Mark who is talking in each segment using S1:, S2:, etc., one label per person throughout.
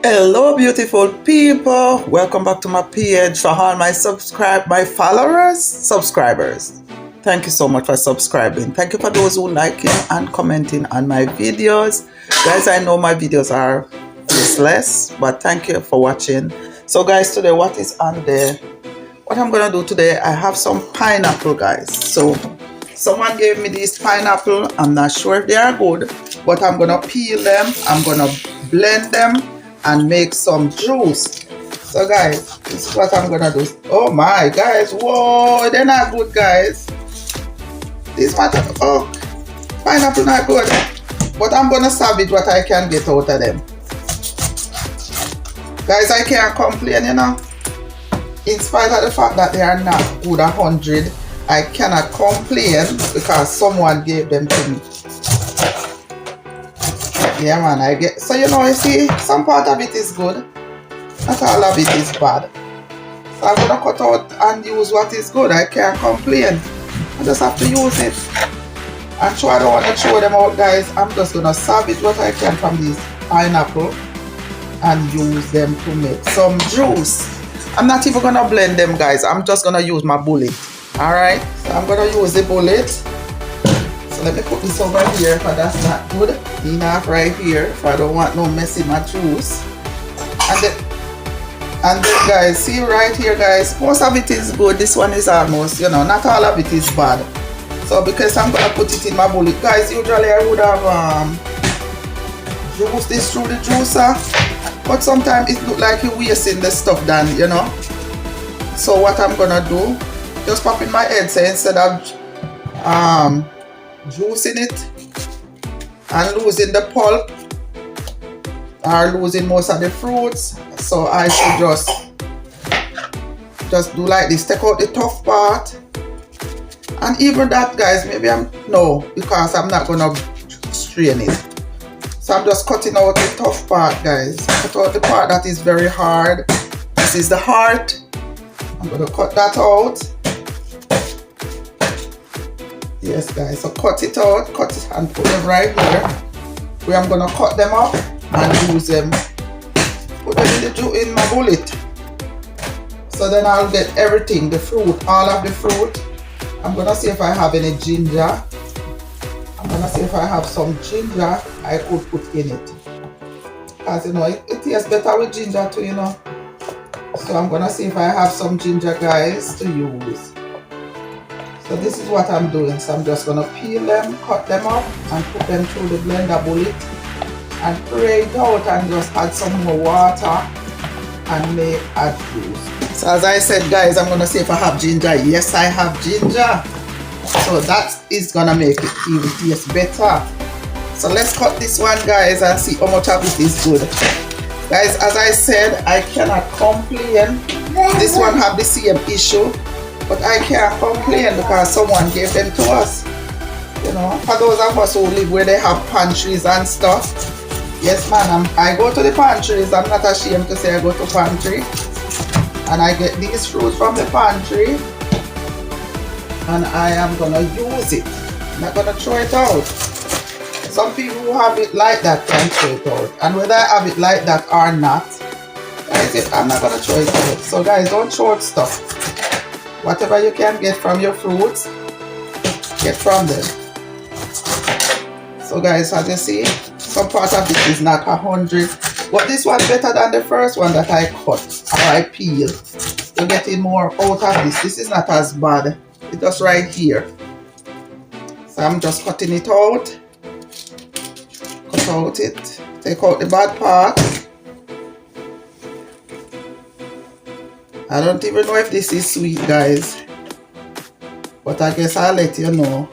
S1: Hello beautiful people, welcome back to my page. For all my subscribers, thank you so much for subscribing. Thank you for those who liking and commenting on my videos. Guys, I know my videos are useless, but thank you for watching. So guys, today what is on there, what I'm gonna do today, I have some pineapple, guys. So someone gave me these pineapple. I'm not sure if they are good, but I'm gonna peel them, I'm gonna blend them and make some juice. So guys, this is what I'm gonna do. Oh my, guys, whoa, they're not good, guys. This matter, oh, pineapple not good, but I'm gonna salvage what I can get out of them. Guys, I can't complain, you know. In spite of the fact that they are not good 100, I cannot complain because someone gave them to me. Yeah man, I get, so you know, you see, some part of it is good, not all of it is bad. So I'm gonna cut out and use what is good. I can't complain, I just have to use it. And so I don't want to throw them out, guys. I'm just gonna salvage what I can from these pineapple and use them to make some juice. I'm not even gonna blend them, guys. I'm just gonna use my bullet. Alright, so I'm gonna use the bullet. So let me put this over here, but that's not good. Enough right here if I don't want no mess in my juice. And then guys, see right here, guys, most of it is good. This one is almost, you know, not all of it is bad. So because I'm gonna put it in my bullet, guys, usually I would have juiced this through the juicer, but sometimes it look like you're wasting the stuff done, you know. So what I'm gonna do, just pop in my head, say instead of juicing it and losing the pulp or losing most of the fruits, so I should just do like this, take out the tough part. And even that, guys, maybe because I'm not gonna strain it, so I'm just cutting out the tough part, guys. Cut out the part that is very hard. This is the heart. I'm gonna cut that out. Yes, guys, so cut it out, and put them right here where I'm gonna cut them up and use them, put them in my bullet. So then I'll get everything, the fruit, all of the fruit. I'm gonna see if I have any ginger. I'm gonna see if I have some ginger I could put in it, because you know it tastes better with ginger too, you know. So I'm gonna see if I have some ginger, guys, to use. So this is what I'm doing. So I'm just gonna peel them, cut them up, and put them through the blender bullet and pray it out, and just add some more water and make a juice. So as I said, guys, I'm gonna see if I have ginger. Yes, I have ginger. So that is gonna make it even taste better. So let's cut this one, guys, and see how much of it is good. Guys, as I said, I cannot complain. This one have the same issue, but I can't complain because someone gave them to us. You know, for those of us who live where they have pantries and stuff. Yes, man, I go to the pantries. I'm not ashamed to say I go to pantry. And I get these fruits from the pantry. And I am going to use it. I'm not going to throw it out. Some people who have it like that can throw it out. And whether I have it like that or not, guys, I'm not going to throw it out. So guys, don't throw out stuff. Whatever you can get from your fruits, get from them. So guys, as you see, some part of it is not 100, but this one better than the first one that I cut or I peeled. You're getting more out of this. This is not as bad. It's just right here. So I'm just cutting it out. Cut out it. Take out the bad part. I don't even know if this is sweet, guys, but I guess I'll let you know.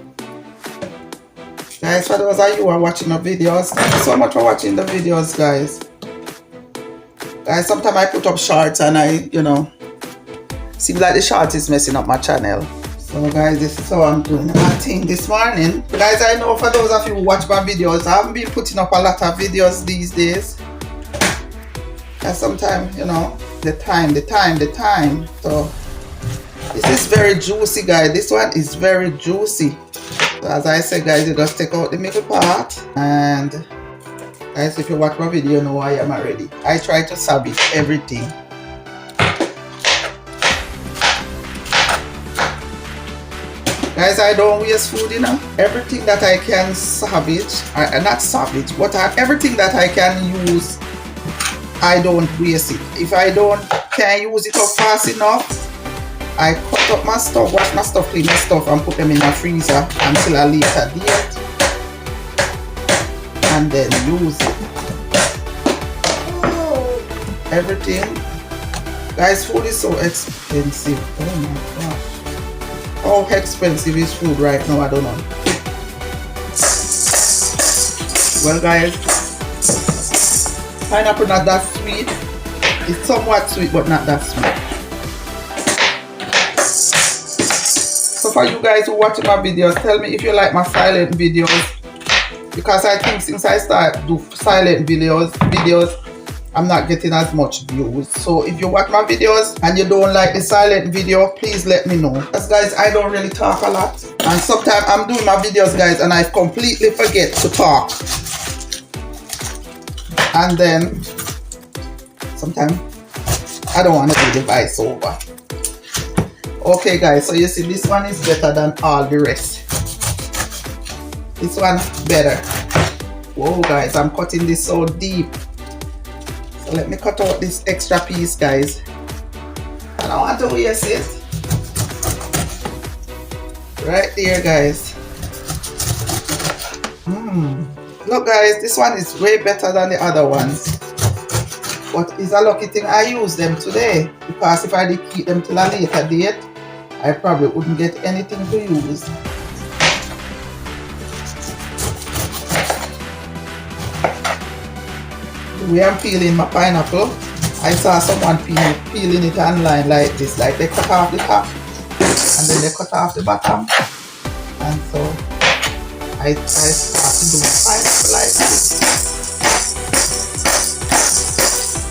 S1: Guys, for those of you who are watching the videos, thank you so much for watching the videos, guys. Guys, sometimes I put up shorts and seems like the short is messing up my channel. So guys, this is how I'm doing my thing this morning. Guys, I know for those of you who watch my videos, I haven't been putting up a lot of videos these days. And sometimes, you know, the time. So this is very juicy, guys. This one is very juicy. So as I said, guys, you just take out the middle part and Guys, if you watch my video, you know I am already. I try to salvage everything. Guys, I don't waste food, you know. Everything that I can salvage, not salvage, but everything that I can use, I don't waste it. If I can't use it up fast enough, I cut up my stuff, wash my stuff, clean my stuff, and put them in the freezer until a later date, and then use it. Everything. Guys, food is so expensive. Oh my gosh. How expensive is food right now? I don't know. Well, guys, pineapple not that sweet. It's somewhat sweet, but not that sweet. So for you guys who watch my videos, tell me if you like my silent videos, because I think since I started do silent videos, I'm not getting as much views. So if you watch my videos and you don't like the silent video, please let me know. Because guys, I don't really talk a lot, and sometimes I'm doing my videos, guys, and I completely forget to talk, and then sometimes I don't want to do the voiceover. Okay guys, so you see this one is better than all the rest. This one better. Whoa guys, I'm cutting this so deep. So let me cut out this extra piece, guys. I don't want to waste it. Right there, guys. Look guys, this one is way better than the other ones. But it's a lucky thing I use them today, because if I did keep them till a later date, I probably wouldn't get anything to use. The way I'm peeling my pineapple, I saw someone peeling it online like this, like they cut off the top and then they cut off the bottom, and so I start to do pineapple like this.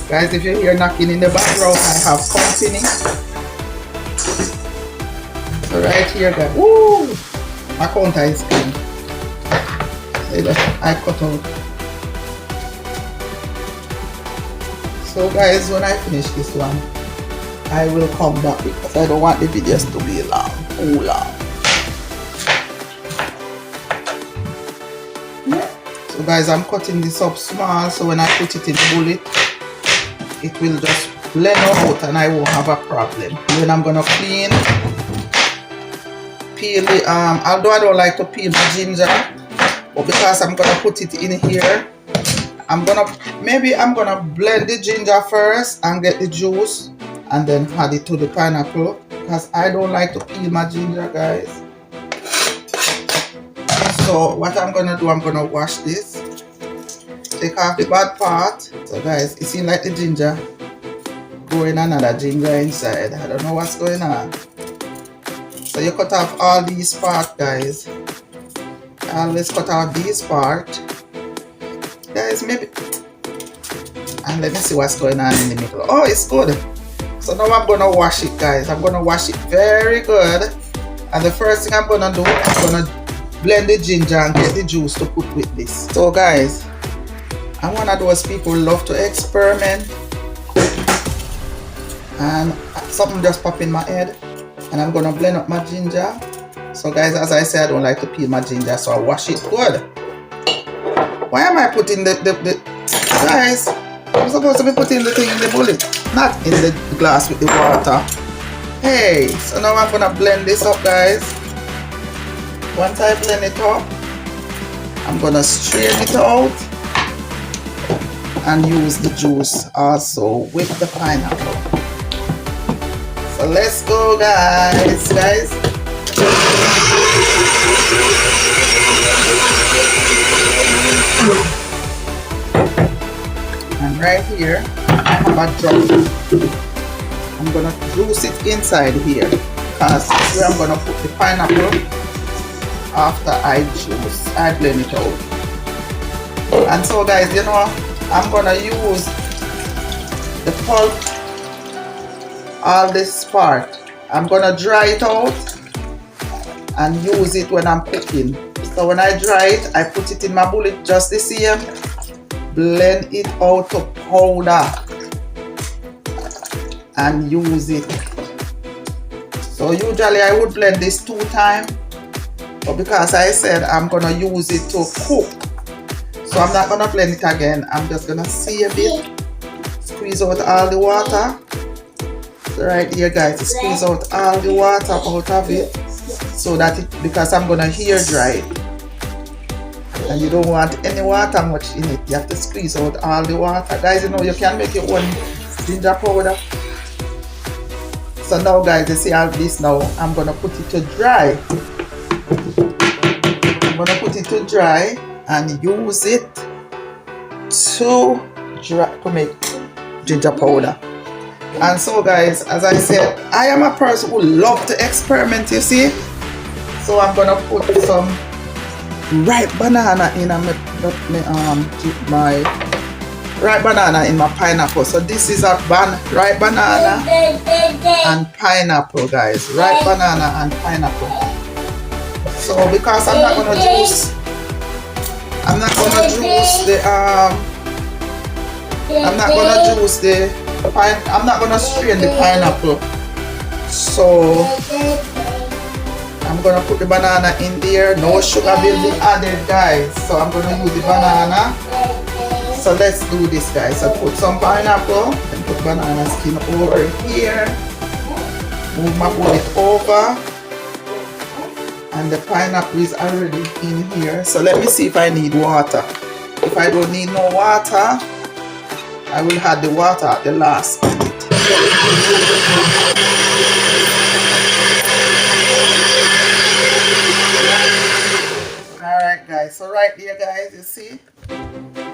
S1: Guys, if you hear knocking in the background, I have company. So right here, guys, woo! My counter is clean. I cut out. So guys, when I finish this one, I will come back because I don't want the videos to be long, too long. So guys, I'm cutting this up small, so when I put it in the bullet, it will just blend out and I won't have a problem. Then I'm gonna peel the although I don't like to peel the ginger, but because I'm gonna put it in here, maybe I'm gonna blend the ginger first and get the juice and then add it to the pineapple, because I don't like to peel my ginger, guys. So what I'm gonna do, I'm gonna wash this, take off the bad part. So guys, it seems like the ginger growing another ginger inside. I don't know what's going on. So you cut off all these parts, guys. Let's cut off these parts, guys, maybe. And let me see what's going on in the middle. Oh, it's good. So now I'm gonna wash it, guys. I'm gonna wash it very good. And the first thing I'm gonna do, I'm gonna blend the ginger and get the juice to put with this. So guys, I'm one of those people who love to experiment, and something just popped in my head, and I'm gonna blend up my ginger. So guys, as I said, I don't like to peel my ginger, so I wash it good. Why am I putting the guys, I'm supposed to be putting the thing in the bullet, not in the glass with the water. Hey, so now I'm gonna blend this up, guys. Once I blend it up, I'm gonna strain it out and use the juice also with the pineapple. So let's go, guys. And right here, I have a drum. I'm gonna juice it inside here, because this is where I'm gonna put the pineapple after I blend it out. And so guys, you know, I'm gonna use the pulp, all this part. I'm gonna dry it out and use it when I'm cooking. So when I dry it, I put it in my bullet just the same, blend it out to powder and use it. So usually I would blend this 2 times, but because I said I'm gonna use it to cook, so I'm not gonna blend it again. I'm just gonna see a bit, squeeze out all the water. So right here, guys, squeeze out all the water out of it, so that because I'm gonna hair dry it, and you don't want any water much in it. You have to squeeze out all the water, guys. You know you can make your own ginger powder. So now, guys, you see all this now. I'm gonna put it to dry. I'm gonna put it to dry and use it to make ginger powder. And so, guys, as I said, I am a person who loves to experiment, you see. So I'm gonna put some ripe banana in my ripe banana in my pineapple. So this is a ripe banana and pineapple, guys. Ripe banana and pineapple. So because I'm not gonna juice I'm not gonna strain the pineapple. So I'm gonna put the banana in there. No sugar will be added, guys. So I'm gonna use the banana. So let's do this, guys. So put some pineapple and put banana skin over here. Move my bullet over. And the pineapple is already in here. So let me see if I need water. If I don't need no water, I will add the water at the last minute. Alright, guys. So right here, guys, you see?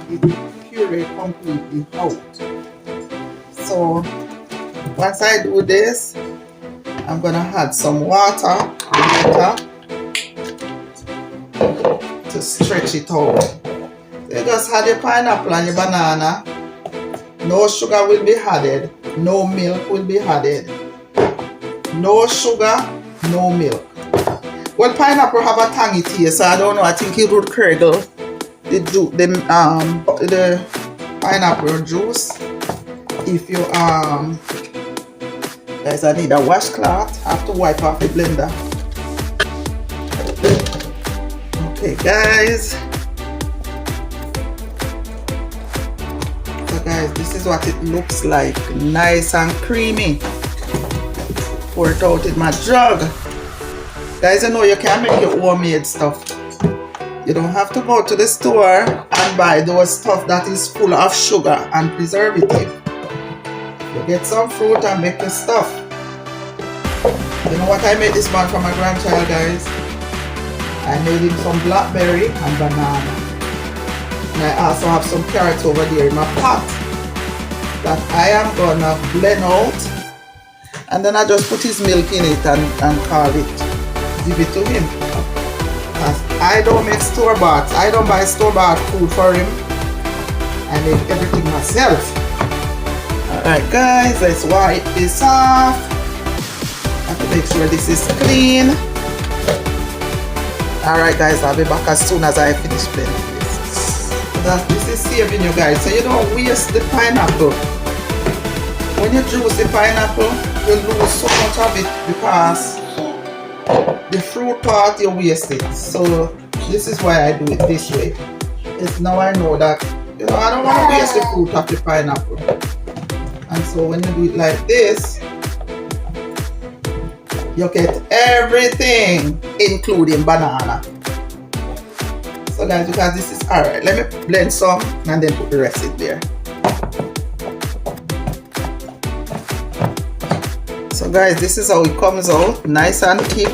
S1: It puree completely out. So once I do this, I'm gonna add some water to stretch it out. You just add your pineapple and your banana. No sugar will be added. No milk will be added. No sugar, no milk. Well, pineapple have a tangy taste, so I don't know. I think it would curdle the pineapple juice. If you guys, I need a washcloth. I have to wipe off the blender. Okay, guys. So, guys, this is what it looks like. Nice and creamy. Pour it out in my jug. Guys, you know you can make your homemade stuff. You don't have to go to the store and buy those stuff that is full of sugar and preservative. You get some fruit and make your stuff. You know what I made this man for my grandchild, guys? I made him some blackberry and banana. And I also have some carrots over there in my pot that I am gonna blend out. And then I just put his milk in it and call it. Give it to him. I don't make store-bought. I don't buy store-bought food for him. I make everything myself. Alright, guys, let's wipe this off. I have to make sure this is clean. Alright, guys, I'll be back as soon as I finish blending this. This is saving you guys, so you don't waste the pineapple. When you juice the pineapple, you lose so much of it because the fruit part you waste it. So this is why I do it this way. It's now I know that I don't want to waste the fruit of the pineapple. And so when you do it like this, you get everything including banana. So guys, because this is alright, let me blend some and then put the rest in there. So guys, this is how it comes out, nice and thick.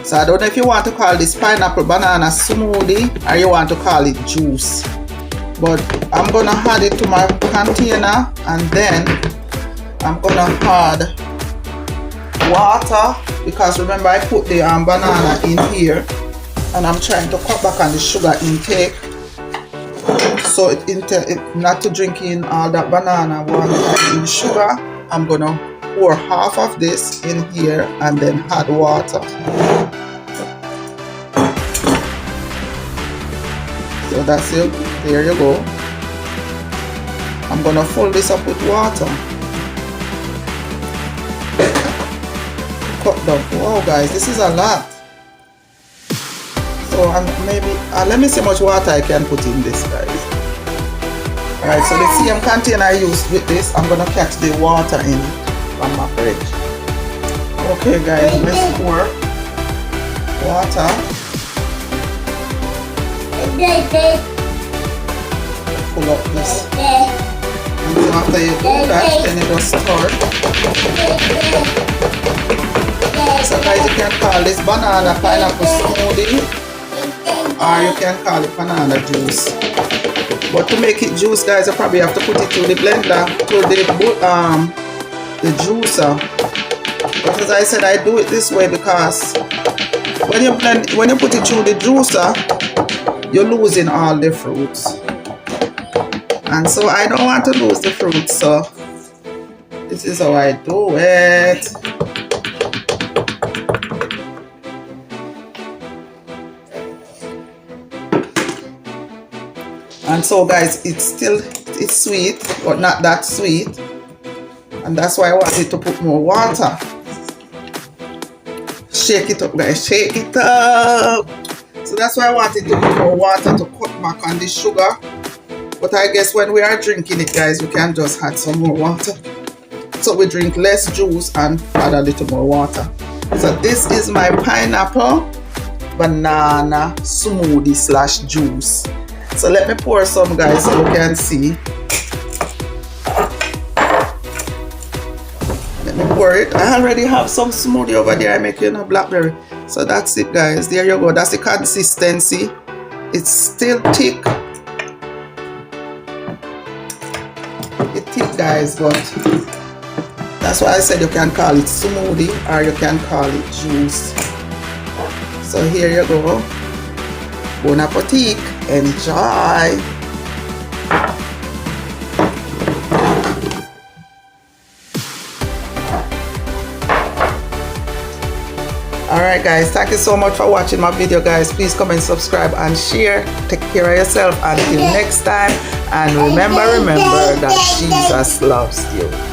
S1: So I don't know if you want to call this pineapple banana smoothie or you want to call it juice. But I'm gonna add it to my container and then I'm gonna add water because remember I put the banana in here and I'm trying to cut back on the sugar intake. So not to drink in all that banana water in sugar, I'm gonna pour half of this in here and then add water. So that's it. There you go. I'm gonna fill this up with water. Cut down. Wow guys, this is a lot. So maybe let me see how much water I can put in this, guys. Alright, so the same container I used with this, I'm gonna catch the water in from my fridge. Okay guys, let's pour water. Pull up this. And so after you do that, then you just stir. So guys, you can call this banana pineapple smoothie, or you can call it banana juice. But to make it juice, guys, you probably have to put it through the blender, through the juicer. But as I said, I do it this way because when you put it through the juicer, you're losing all the fruits. And so I don't want to lose the fruits, so this is how I do it. And so guys, it's sweet, but not that sweet. And that's why I wanted to put more water. Shake it up guys, shake it up. So that's why I wanted to put more water to cut back on the sugar. But I guess when we are drinking it guys, we can just add some more water. So we drink less juice and add a little more water. So this is my pineapple banana smoothie / juice. So let me pour some guys so you can see. Let me pour it. I already have some smoothie over there. I make blackberry. So that's it guys. There you go. That's the consistency. It's still thick. It's thick guys, but that's why I said you can call it smoothie or you can call it juice. So here you go. Bon appetit. Enjoy. Alright guys, thank you so much for watching my video guys. Please comment, subscribe and share. Take care of yourself until next time, and remember that Jesus loves you.